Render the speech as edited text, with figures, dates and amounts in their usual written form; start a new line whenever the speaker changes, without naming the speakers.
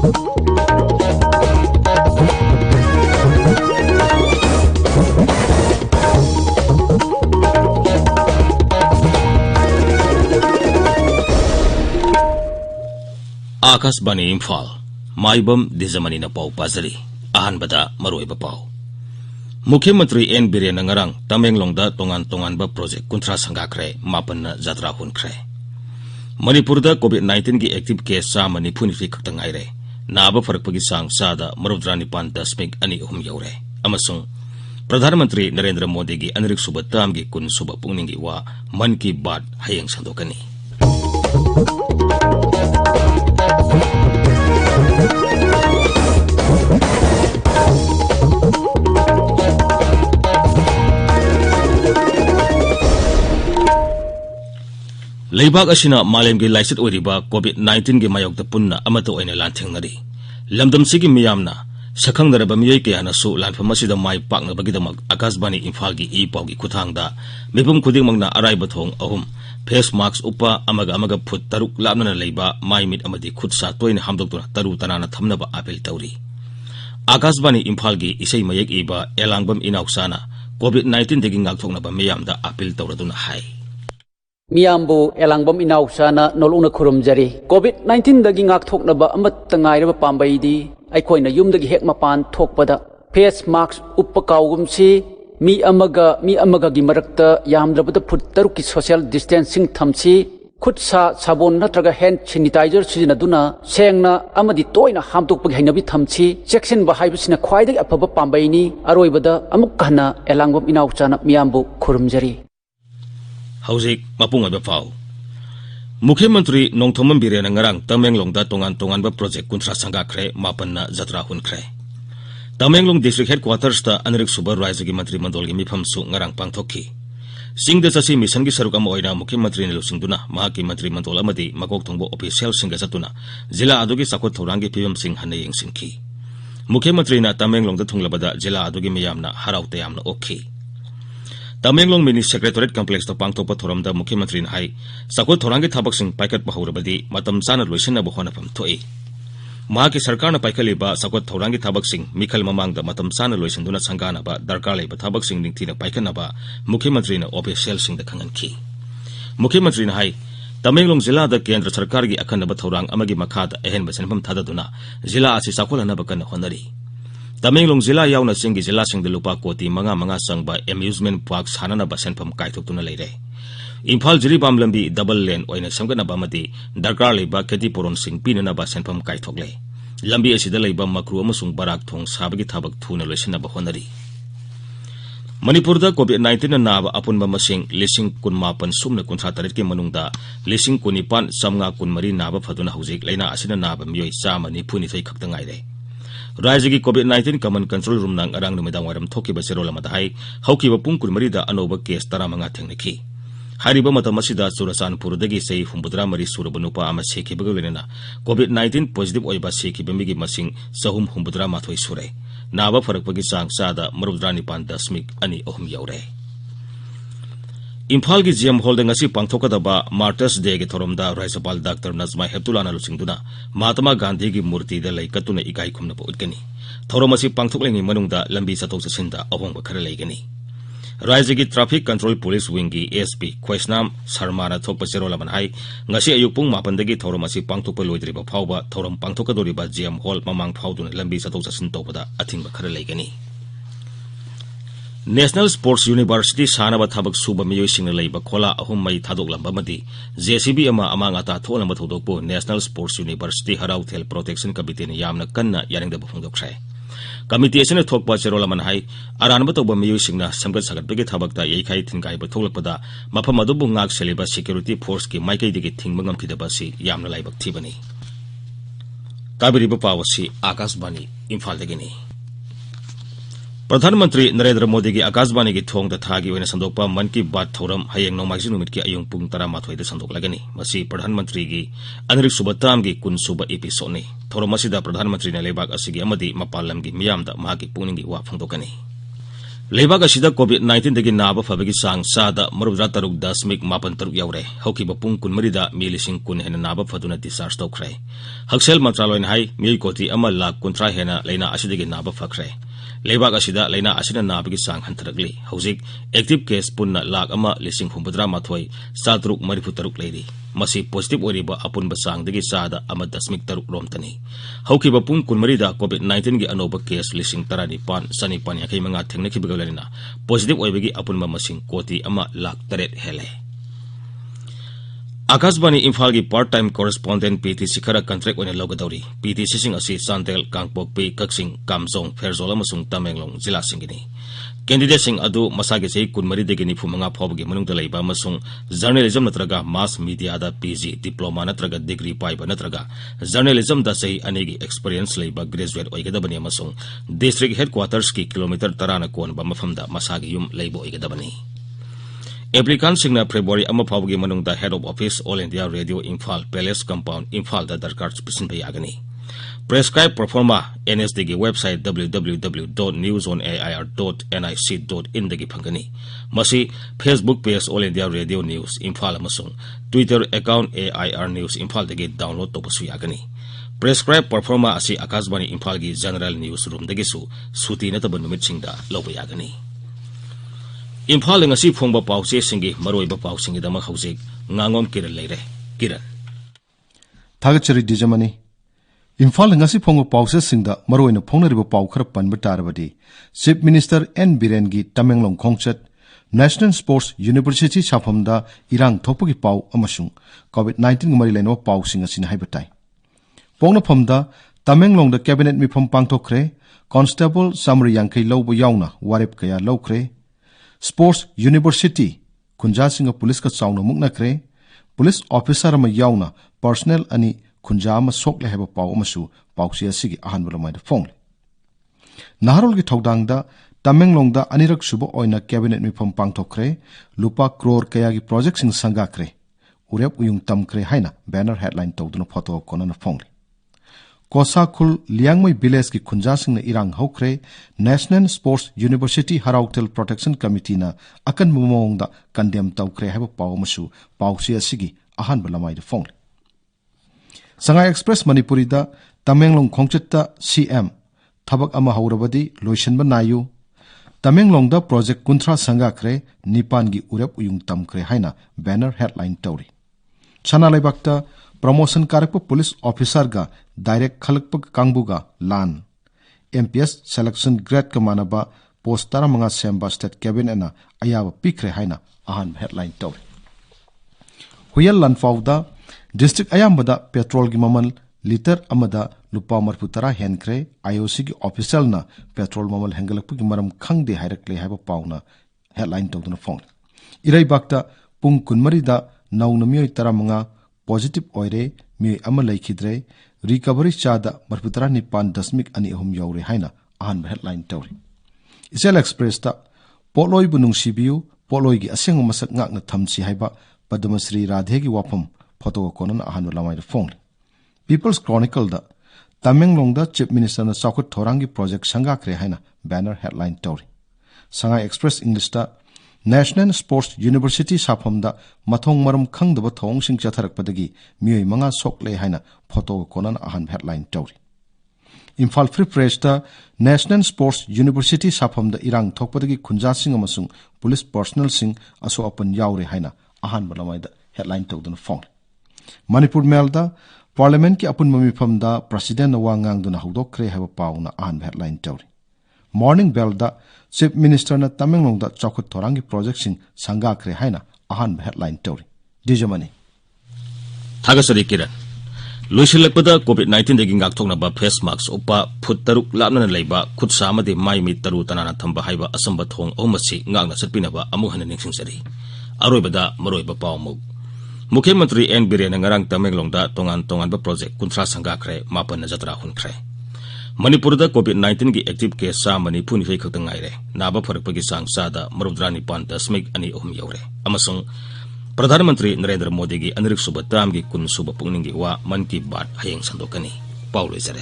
आकाशवाणी इम्फाल माइबम दिजमनी न पाउ पाजरी अहानबदा मरोइबा पाउ मुख्यमंत्री एन बिरेन ngarang तमेंगलोंगदा तोंगान प्रोजेक्ट कुंथ्रा संगाख्रे मापन जात्रा हुनख्रे मणिपुरदा कोविड-19 की एक्टिव केस चामनि फुनिफ्री खक्तंगाइरे नाबा फरकपगी सांग सादा मरुद्रा निपान दशमिक अनि अहुम यौरे अमसुंग प्रधानमंत्री नरेंद्र मोदी की अनरिक सुब ताम की कुन सुब पुंगनिंगी वा मन की बात हयंग संदोकनी लेबाक असिना मालेम की लाइसित ओरिबा कोविड-19 की मायोक्ता पुन्ना अमतो ओइना लांथेंगनरी लमदमसिगी मियामना सखंगदरबा मियोय कयानासु लानफम असिदा माय पाकनबगिदमक आकाशवाणी इम्फाल की ई पाउगी खुथांगदा मिपुम खुदिंगमंगना अराइबा थोंग अहुम फेस मास्क उपा अमगा फुट तरुक लापना लेबा माय मिट अमदी खुदसा तोइना हामदोक्तुना तरु तनाना थमनबा अपील तौरी आकाशवाणी इम्फाल की इसै मयेक इबा एलांगबम इनाउसाना कोविड-19 दगी ngaktoknaba miyamda appeal tawraduna hai
मियामबु एलांगबम इनाउसाना नोलुना खुरुमजरी कोविड-19 दगी ngaktoknaba अमत्ता ngairaba पांबैदी अखोइना युमदगी हेक मपान थोकपदा फेस मास्क उपा काउगुमसी मी अमगा की मरक्ता यामद्रबदा फुट तरुक की सोशल डिस्टेंसिंग थमसी खुद साबोन नत्रगा हैंड सैनिटाइजर सिजिनदुना सेंगना अमदी तोइना हामतोकपगी हैनबी थमसी चेक्सिन बहाइबसिना ख्वाइदगी अफबा पांबैनी अरोइबदा अमुक कहना एलांगबम इनाउसाना मियामबु खुरुमजरी
हौजिक मपुंग अबा फाउ मुख्यमंत्री नोंथोमम बिरेन ngarang तमेंगलोंगदा तोंगान प्रोजेक्ट कुंथ्रा संगाख्रे मापन्ना जत्रा हुनख्रे तमेंगलोंग डिस्ट्रिक्ट हेडक्वार्टर्स ता अनरिक सुबर राज्य की मंत्री मंडल की मिफम सु ngarang पांगथोखी सिंगदा चसी मिशन की सरुक अमा ओइना मुख्यमंत्री ने लुसिंगदुना महाकी मंत्री मंडल अमदी मकोक थोंबो ऑफिशियल सिंगा जतुना जिला अदुगी साखोत थौरांग की फिवम सिंह हने यंगसिंखी मुख्यमंत्री ना तमेंगलोंग थुंगलबदा जिला अदुगी मियामना हराउते यामना ओखी तमेंगलोंग मिनी सेक्रेटरीट कॉम्प्लेक्स तो पांगथोप थोरमदा मुख्यमंत्री ने हाई साखोत थौरांग की थाबकसिंग पाइकट बहौरबदी मतम चाना लोइसिनबो होनफम थोई महाकी सरकार ने पाइखलिबा साखोत थौरांग की थाबकसिंग मिखल ममांगदा मतम चाना लोइसिनदुना संगानबा दरकार लेबा थाबकसिंग निंगथिना पाइखनबा मुख्यमंत्री ने ऑफिशियल सिंग खंगनखी मुख्यमंत्री ने हाई तमेंगलोंग जिला द केंद्र सरकार की अखनबा थौरांग अमगी मखादा अहेनबा सेनफम थाददुना जिला आसी साखोलनबा कन होनरी तमेंगलोंग जिला यावना सिंगी जिला सिंग लुपा कोटी मंगा संगबा एम्यूजमेंट पार्क साननबा सेनफम काइथोक्तुना लेरे इम्फाल जिरीबाम लंबी डबल लेन ओइना संगनबा मदी दरकार लेबा खेती पोरोन सिंग पिननबा सेनफम काइथोक्ले लंबी असिदा लेबा मक्रू अमसुंग बराक थोंग साबगी थाबक थुना लोइसिनबा होनरी मणिपुरदा कोविड-19 नाबा अपुनबा मसिंग लिसिंग कुनमापन सुमना कुंथ्रा तरेट के मनुंगदा लिसिंग कुनिपान समगा कुनमरी नाबा फदुना हौजिक लेना असिना नाबा मियोय चामनि फुनिथै खक्तंगाइरे राज्य की कोविड-19 कमन कंट्रोल रूम नांग अरांग नुमिदांग वारम थोकिबा सेरोल अमदा हाई हौकिबा पुंग कुनमरीदा अनोबा केस 15 थेंगनखी हारिबा मतम असिदा चुरचानपुरदगी सही 83 सुरबा नुपा अमा सेखिबगा लोइनना कोविड-19 पॉजिटिव ओइबा सेखिबा मिगी मसिंग 383 सुरे नाबा फरकपगी चांग चादा 9.2 यौरे इम्फाल की जीएम हॉल ngasi पांगथोकदबा मार्टर्स डे के थोरमदा राज्यपाल डॉक्टर नजमा हेप्तुलाना लुसिंगदुना महात्मा गांधी की मूर्ति द लैकतुना इकाई खुमनबो उद्गनी थोरमसी पांगथोकलेंगी मनुंगदा लंबी चतोक चसिंदा अहोंग खरा लेगनी राज्य की ट्रैफिक कंट्रोल पुलिस विंग की एसपी खोइसनाम शर्माना थोकपा सेरोलमन हाई ngasi अयुक पुंग 9 थोरमसी पांगथोकपा लोइद्रिबा फावबा थोरम पांगथोकदोरिबा जीएम हॉल ममांग फावदुना लंबी चतोक चसिन तौबदा अथिंगबा खरा लेगनी नेशनल स्पोर्ट्स यूनिवर्सिटी सानबा थाबक सुबा मियोइसिंग लेबा खोला अहुम मई थादोकलंबा मदी जेसीबी अमा अमांगाता थोलंबा थोदोकपो नेशनल स्पोर्ट्स यूनिवर्सिटी हराउथेल प्रोटेक्शन कमिटी ने यामना कन्ना यारिंगदा फोंदोखरै कमिटी असने थोकपा चेरोलमन हाई अरानबा तोबा मियोइसिंगना समगत सगतबगे थाबकता यैखाई थिंगाइबा थोलकपदा मफम अदुबु ngak सेलेबा सिक्योरिटी फोर्स की माइकैदिगे थिंगबा ngमखिदबासी यामना लाइबक थिबनी ताबिरिबा पावसी आकाशवाणी इम्फालदगिनी प्रधानमंत्री नरेंद्र मोदी की आकाशवाणी की थोंग थागी संदोकपा मन की बात थौरम हयेंग नोमाइजिंग नुमित की अयुंग पुंग 18 संदोकलगनी मसी प्रधानमंत्री की अनरिक सुबताम की कुनसुब एपिसोड थौरम प्रधानमंत्री ने लेबाक असिगी अमदी मपालम की मियामदा महाकी पुनिंगी वा फंगदोकनी लेबाग असिदा कोविड-19 दगी नाबा फबगी सांग सादा मरुद्रा तरुक दशमिक मापन तरुक यावरे हौकिबा पुंग कुनमरिदा मी लिसिंग कुन हेना नाबा फदुना डिस्चार्ज तौखरे हक्सेल मंत्रालयन हाई मियोई कोटी अमा लाख कुंथ्रा हेना लेना असिदगी नाबा फखरे लेबाग असिदा लेना असिना नाबगी सांग हंथरगली हौजिक एक्टिव केस पुन्ना लाख अमा लिसिंग हुंबद्रा माथोई सातरुक मरिफु तरुक लेरी मसी पॉजिटिव ओरिबा अपुनबा सांगदगी सादा अमा दशमिक तरुक रोमतनी हौकिबा पुंग कुनमरिदा कोविड-19 गी अनोबा केस लिसिंग तरानिपान सनिपान याखै मंगा थेंगनखिबगा लेना पॉजिटिव ओइबगी अपुनबा मसिंग कोटी अमा लाख तरेट हेले आकाशवाणी इम्फाल की पार्ट टाइम कोरेस्पोंडेंट पीटीसी खरा कंट्रैक्ट ओने लौगदौरी पीटीसी सिंग असि चांदेल कांगपोकपी कक्सिंग कामजोंग फेरजोल अमसुंग तमेंगलोंग जिला सिंगिनी कैंडिडेट सिंग अदु मसागे चही 19 दगी 95 फावगी मनुंगदा लैबा अमसुंग जर्नलिज्म नत्रगा मास मीडिया दा पीजी डिप्लोमा नत्रगा डिग्री पाइबा नत्रगा जर्नलिज्म दा चही अनेगी एक्सपीरियंस लैबा ग्रेजुएट ओइगदबनी अमसुंग डिस्ट्रिक्ट हेडक्वार्टर्स की किलोमीटर 30 ना कोनबा मफमदा मसागे युम लैबो ओइगदबनी एप्लीकांट सिंगना फेब्रुआरी अमा फावगी मनुंगदा head of office all India radio Imphal palace compound Imphal दा दरकार पिसिनबा यागनी प्रेस्क्राइब परफॉर्मा एनएसडी की वेबसाइट www.newsonair.nic.in दगी फंगनी मसी Facebook page all India radio news Imphal अमसुंग Twitter account AIR news Imphal दगी डाउनलोड तोबसु यागनी प्रेस्क्राइब परफॉर्मा असि आकाशवाणी इम्फाल की जनरल न्यूज रूम दगिसु सुती नतबा नुमितसिंगदा लौबा यागनी Imphal ngasi phongba pause singi maroiba pausingi dama hauzik ngangom kiran leire kiran
thagachari dijamani Imphal ngasi phongba pause singda maroina phongnariba pau khara panba tarabadi chief minister N Biren gi Tamenglong khongchat national sports university safamda irang thopagi pau amasung covid-19 ngmari leno pau singa sin haibatai pongna phamda Tamenglong da cabinet mi phom pangthokre constable summary yankai lobo yauna warep kaya lokre Sports University Khunja Singa Police ka chauna mukna kre police officer ma yauna personnel ani khunja ma sok le heba pau amasu pausia sigi ahan bulamai da phone Naharol gi thodang da Tamenglong da anirak subo oina cabinet mi phom pangthokre lupa crore kaya gi project sing sanga kre urep uyung tam kre haina banner headline tawduna photo kona na phone Kosakhul Liangmai village ki khunja singna irang hokre National Sports University Harautel Protection Committee na akan mumong da condemn tawkre haba paw masu pawsi asigi ahan balamai de phone Sangai Express Manipuri da Tamenglong khongchetta CM thabak ama haurabadi loishan ba nayu Tamenglong da project kunthra sanga kre nipan gi urep uyung tam kre haina banner headline tawri Chana laibakta promotion karakpa police officer ga direct khalakpa kangbuga lan MPS selection grade ka manaba post tara manga semba state cabinet na ayawa pikre haina ahan headline taw huyal lan fawda district ayambada petrol gi mamal liter amada lupa marputara henkre IOC gi official na petrol mamal hengalakpa gi maram khangde hairakle haiba pawna headline taw duna phone irai bakta pung kunmari da naunamioi tara manga positive oire mi ama laikhidre recovery chada marputara nipan dasmik ani ahum yaure haina ahan headline tawri Isel Express ta poloi bunung sibiu poloi gi aseng masak ngak na thamsi haiba Padmasri Radhe gi wapam photo konan ahan lamai phone People's Chronicle da Tamenglong da chief minister na sakut thorangi project sanga kre haina banner headline tawri Sangai Express English ta National Sports University Safamda Mathong Maram Khangdaba Thong Sing Chatharakpadagi Mioi Manga Sokle Haina Photo Konan Ahan Headline Tawri Imphal Free Press ta National Sports University Safamda Irang Thokpadagi Khunja Sing amasung police personnel sing aso apan yaure haina ahan balamai da headline tawduna phone Manipur Mail da Parliament ki apun mamifam da President Wangang duna hawdokre haba pauna ahan headline tawri Morning Bell da Chief Minister na Tamenglong da chokut thorangi project sing sanga kre haina ahan headline tawri dijamani
Thagasari kiran Luisilakpada COVID-19 dagi ngakthokna ba face mask upa phut taruk lapna leiba khut samade mai mi taru tanana thamba haiba asamba thong omasi ngakna satpina ba amu hana ningsingsari aroibada maroiba pawmuk Mukhyamatri N Biren ngarang Tamenglong da tongan ba project kunthra sanga kre mapan na jatra hun kre Manipur da COVID-19 ki active case sa Manipur ni fei khakta ngaire naba pharakpagi sangsa da marudrani pan dasmik ani ohum yaure amasung Pradhan Mantri Narendra Modi ki anirik suba tam ki kun suba pungning ki wa man ki baat hayang sandokani Paulo Zare